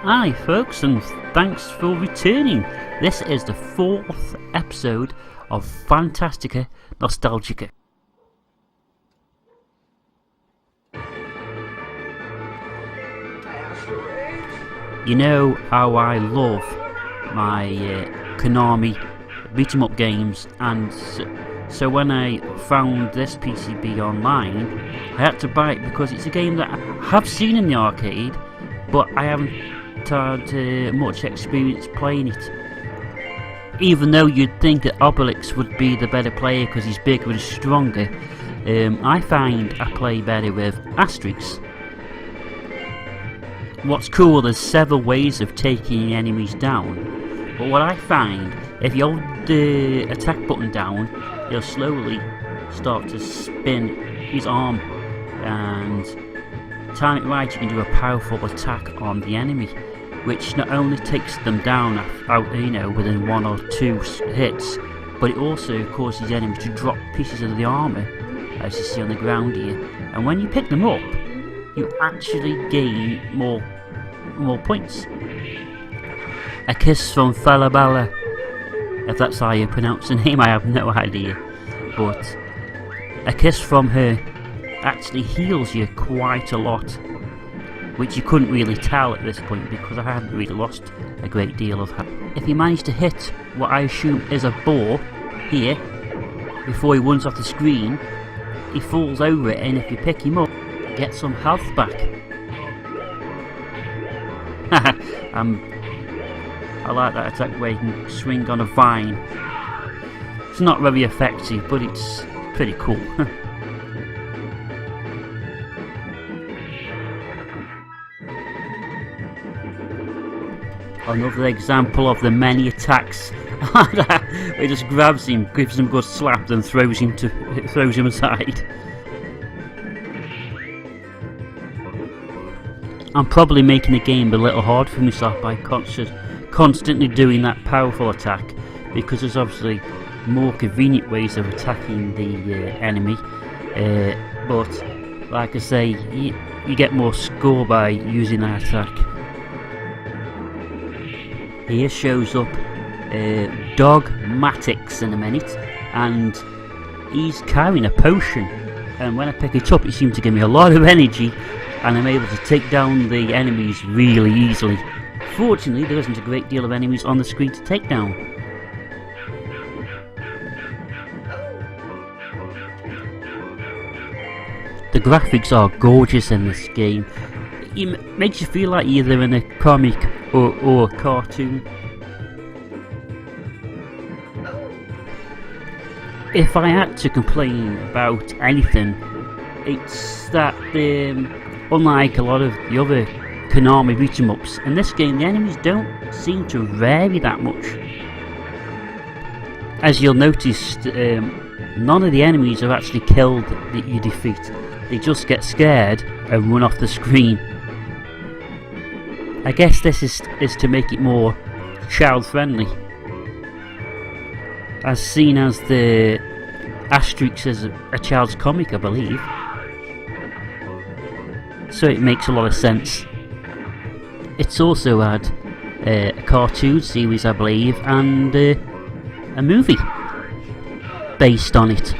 Hi folks, and thanks for returning. This is the 4th episode of Fantastica Nostalgica. You know how I love my Konami Beatem up games, and so when I found this PCB online, I had to buy it because it's a game that I have seen in the arcade, but I haven't had much experience playing it. Even though you'd think that Asterix would be the better player because he's bigger and stronger, I find I play better with Asterix. What's cool, there's several ways of taking enemies down, but what I find, if you hold the attack button down, he'll slowly start to spin his arm, and time it right you can do a powerful attack on the enemy, which not only takes them down within 1 or 2 hits, but it also causes the enemy to drop pieces of the armour, as you see on the ground here, and when you pick them up you actually gain more points. A kiss from Falabella, if that's how you pronounce the name, I have no idea, but a kiss from her actually heals you quite a lot, which you couldn't really tell at this point because I hadn't really lost a great deal of health. If you manage to hit what I assume is a ball here before he runs off the screen, he falls over it, and if you pick him up, get some health back. I like that attack where you can swing on a vine. It's not very effective, but it's pretty cool. Another example of the many attacks. He just grabs him, gives him a good slap, then throws him aside. I'm probably making the game a little hard for myself by constantly doing that powerful attack, because there's obviously more convenient ways of attacking the enemy, but like I say, you get more score by using that attack. Here shows up Dogmatix in a minute, and he's carrying a potion, and when I pick it up it seems to give me a lot of energy, and I'm able to take down the enemies really easily. Fortunately, there isn't a great deal of enemies on the screen to take down. The graphics are gorgeous in this game. It makes you feel like you're either in a comic or a cartoon. If I had to complain about anything, it's that unlike a lot of the other Konami beat-em ups, in this game the enemies don't seem to vary that much. As you'll notice, none of the enemies are actually killed that you defeat. They just get scared and run off the screen. I guess this is to make it more child friendly, as seen as the Asterix is a child's comic, I believe, so it makes a lot of sense. It's also had a cartoon series, I believe, and a movie based on it,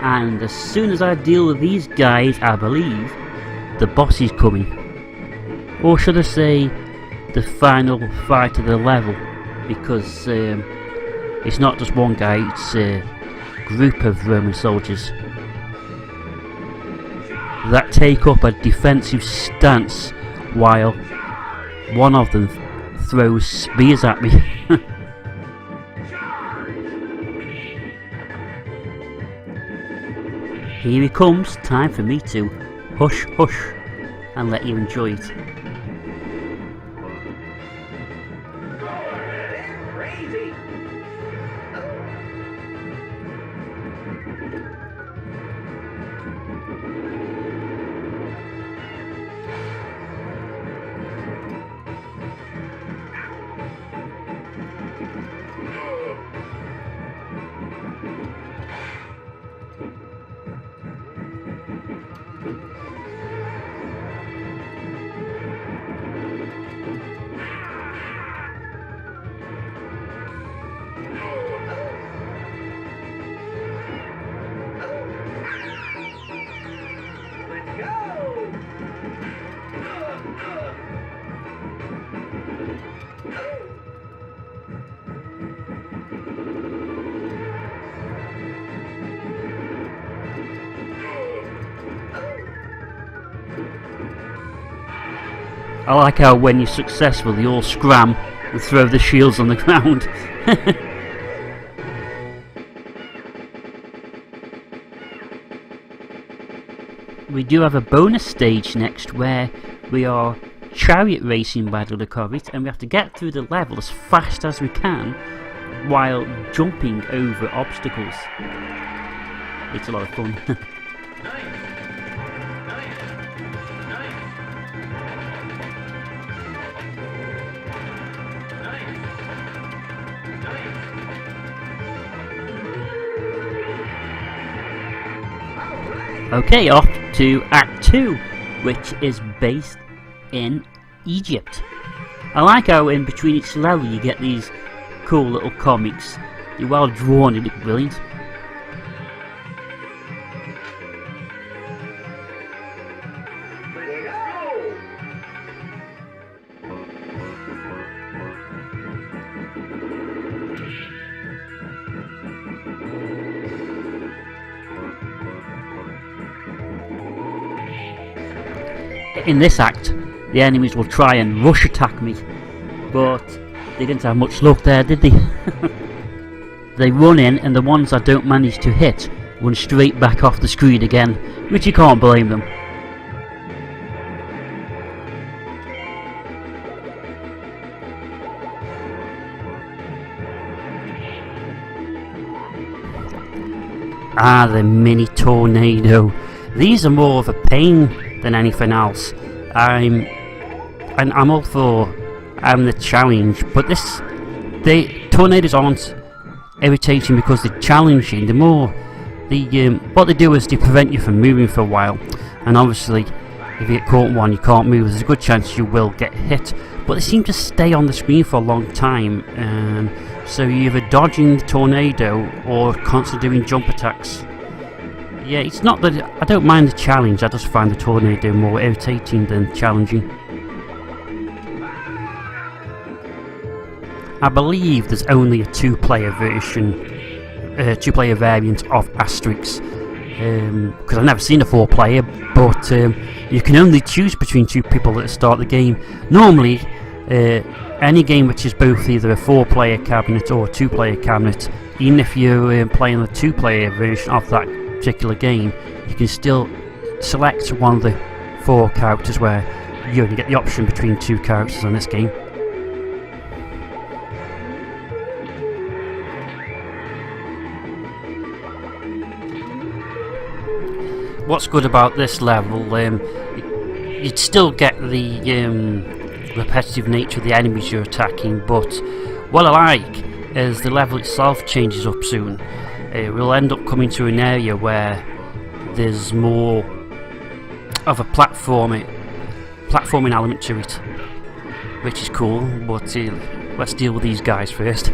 and as soon as I deal with these guys, I believe the boss is coming, or should I say the final fight of the level, because it's not just one guy, it's a group of Roman soldiers that take up a defensive stance while one of them throws spears at me. Here he comes, time for me to hush hush and let you enjoy it. I like how when you're successful they all scram and throw the shields on the ground. We do have a bonus stage next where we are chariot racing by the look of it, and we have to get through the level as fast as we can while jumping over obstacles. It's a lot of fun. Okay, off to Act 2, which is based in Egypt. I like how in between each level you get these cool little comics. They're well drawn and look brilliant. In this act, the enemies will try and rush attack me, but they didn't have much luck there, did they? They run in, and the ones I don't manage to hit run straight back off the screen again, which you can't blame them. Ah, the mini tornado. These are more of a pain than anything else. I'm all for the challenge, but the tornadoes aren't irritating because they're challenging. The more what they do is they prevent you from moving for a while, and obviously if you get caught in one you can't move, there's a good chance you will get hit, but they seem to stay on the screen for a long time, so you're either dodging the tornado or constantly doing jump attacks. Yeah, it's not that I don't mind the challenge, I just find the tornado more irritating than challenging. I believe there's only a two-player variant of Asterix, because I've never seen a four-player, but you can only choose between two people at the start of the game. Normally, any game which is both either a four-player cabinet or a two-player cabinet, even if you're playing the two-player version of that particular game, you can still select one of the four characters, where you only get the option between two characters on this game. What's good about this level, you'd still get the repetitive nature of the enemies you're attacking, but what I like is the level itself changes up soon. We'll end up coming to an area where there's more of a platforming element to it, which is cool, but let's deal with these guys first.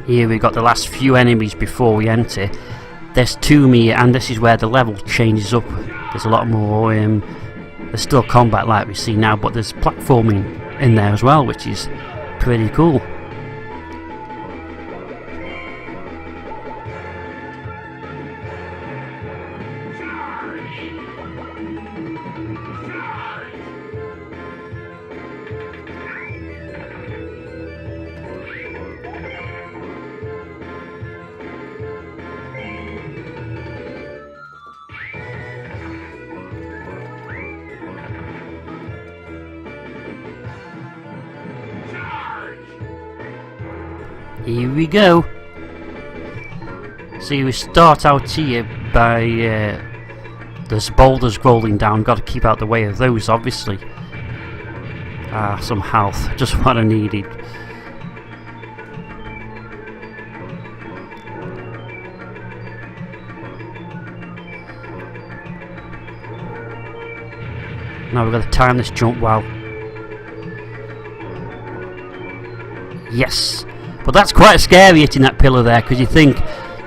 Here we've got the last few enemies before we enter. There's two me, and this is where the level changes up. There's a lot more, there's still combat like we see now, but there's platforming in there as well, which is pretty cool. Here we go. See, we start out here by there's boulders rolling down. Got to keep out the way of those, obviously. Ah, some health, just what I needed. Now we've got to time this jump well. Yes, but that's quite scary hitting that pillar there, because you think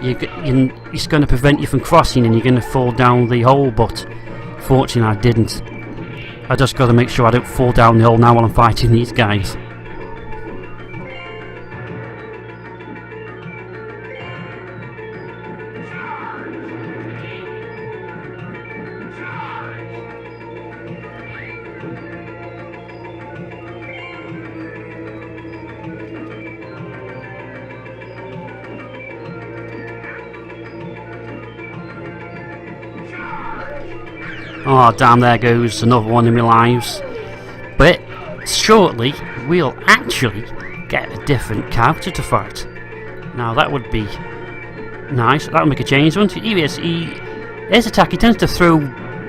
it's going to prevent you from crossing and you're going to fall down the hole, but fortunately I didn't. I just got to make sure I don't fall down the hole now while I'm fighting these guys. Oh damn, there goes another one of my lives. But shortly we'll actually get a different character to fight. Now that would be nice. That'll make a change, won't it? His attack, he tends to throw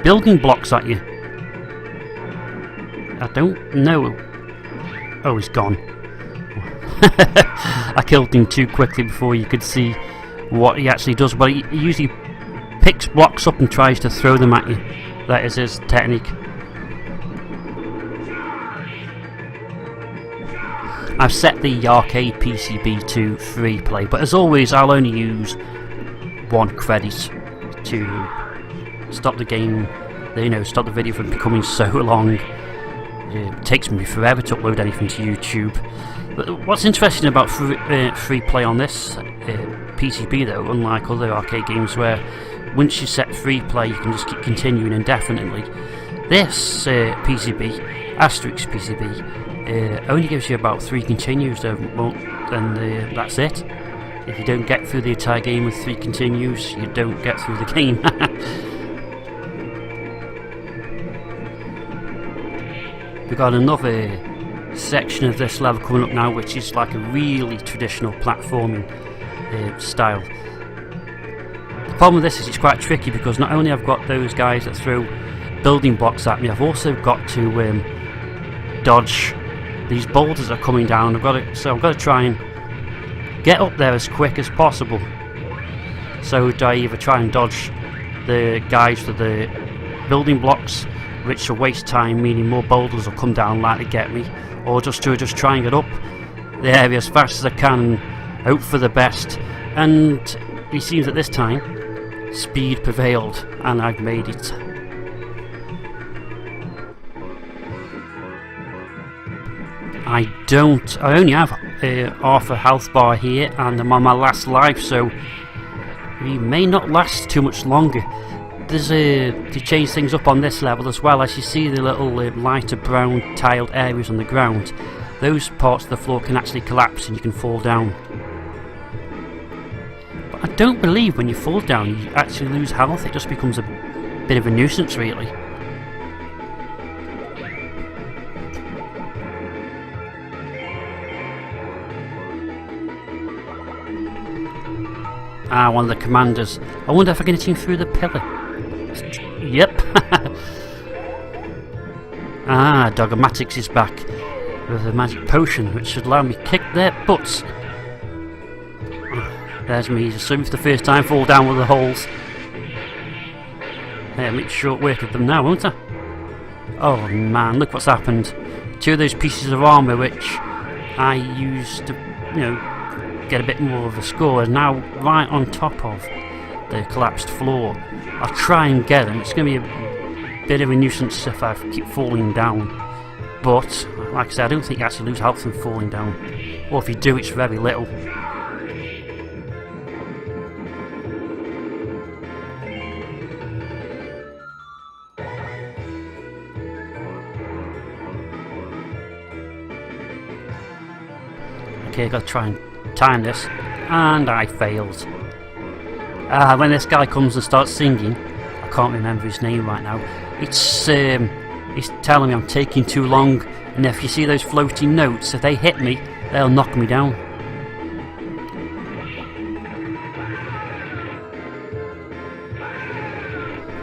building blocks at you. I don't know. Oh, he's gone. I killed him too quickly before you could see what he actually does, but he usually picks blocks up and tries to throw them at you. That is his technique. I've set the arcade PCB to free play, but as always I'll only use 1 credit to stop the game, stop the video from becoming so long. It takes me forever to upload anything to YouTube. But what's interesting about free play on this PCB though, unlike other arcade games where once you set free play you can just keep continuing indefinitely, this PCB, Asterix PCB, only gives you about 3 continues and that's it. If you don't get through the entire game with 3 continues, you don't get through the game. We've got another section of this level coming up now, which is like a really traditional platforming style. The problem with this is it's quite tricky, because not only I've got those guys that throw building blocks at me, I've also got to dodge these boulders that are coming down. I've got to try and get up there as quick as possible. So I either try and dodge the guys with the building blocks, which will waste time, meaning more boulders will come down likely to get me, or just try and get up the area as fast as I can and hope for the best. And it seems that this time speed prevailed and I've made it. I only have half a health bar here, and I'm on my last life, so we may not last too much longer. There's to change things up on this level as well. As you see the little lighter brown tiled areas on the ground, those parts of the floor can actually collapse and you can fall down. But I don't believe when you fall down you actually lose health, it just becomes a bit of a nuisance really. Ah, one of the commanders. I wonder if I can hit him through the pillar. Yep. Ah, Dogmatix is back with a magic potion which should allow me to kick their butts. There's me, assuming for the first time, fall down with the holes. Yeah, make short work of them now, won't I? Oh man, look what's happened. 2 of those pieces of armour which I used to, get a bit more of a score are now right on top of the collapsed floor. I'll try and get them. It's going to be a bit of a nuisance if I keep falling down, but like I said, I don't think you actually lose health from falling down, or if you do it's very little. Okay, I've got to try and time this, and I failed. When this guy comes and starts singing, I can't remember his name right now, it's telling me I'm taking too long, and if you see those floating notes, if they hit me, they'll knock me down.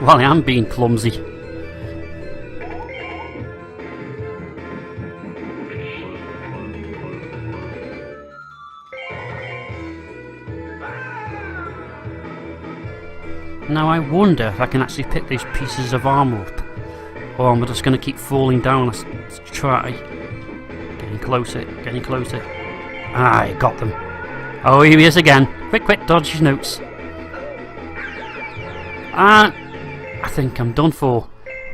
Well, I am being clumsy. Now I wonder if I can actually pick these pieces of armour up, or am I just going to keep falling down? Let's try. Getting closer, getting closer. I got them. Oh, here he is again. Quick, quick, dodge his notes. I think I'm done for.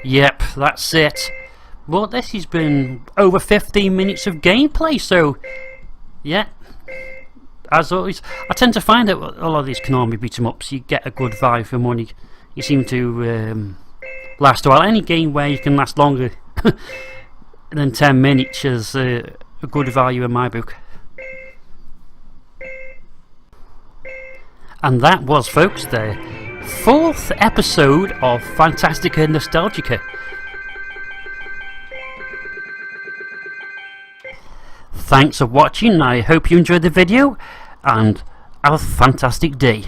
Yep, that's it. Well, this has been over 15 minutes of gameplay, so yeah. As always, I tend to find that a lot of these Konami beat 'em ups, you get a good value for money. You seem to last a while. Any game where you can last longer than 10 minutes is a good value in my book. And that was, folks, the 4th episode of Fantastica Nostalgica. Thanks for watching. I hope you enjoyed the video and have a fantastic day.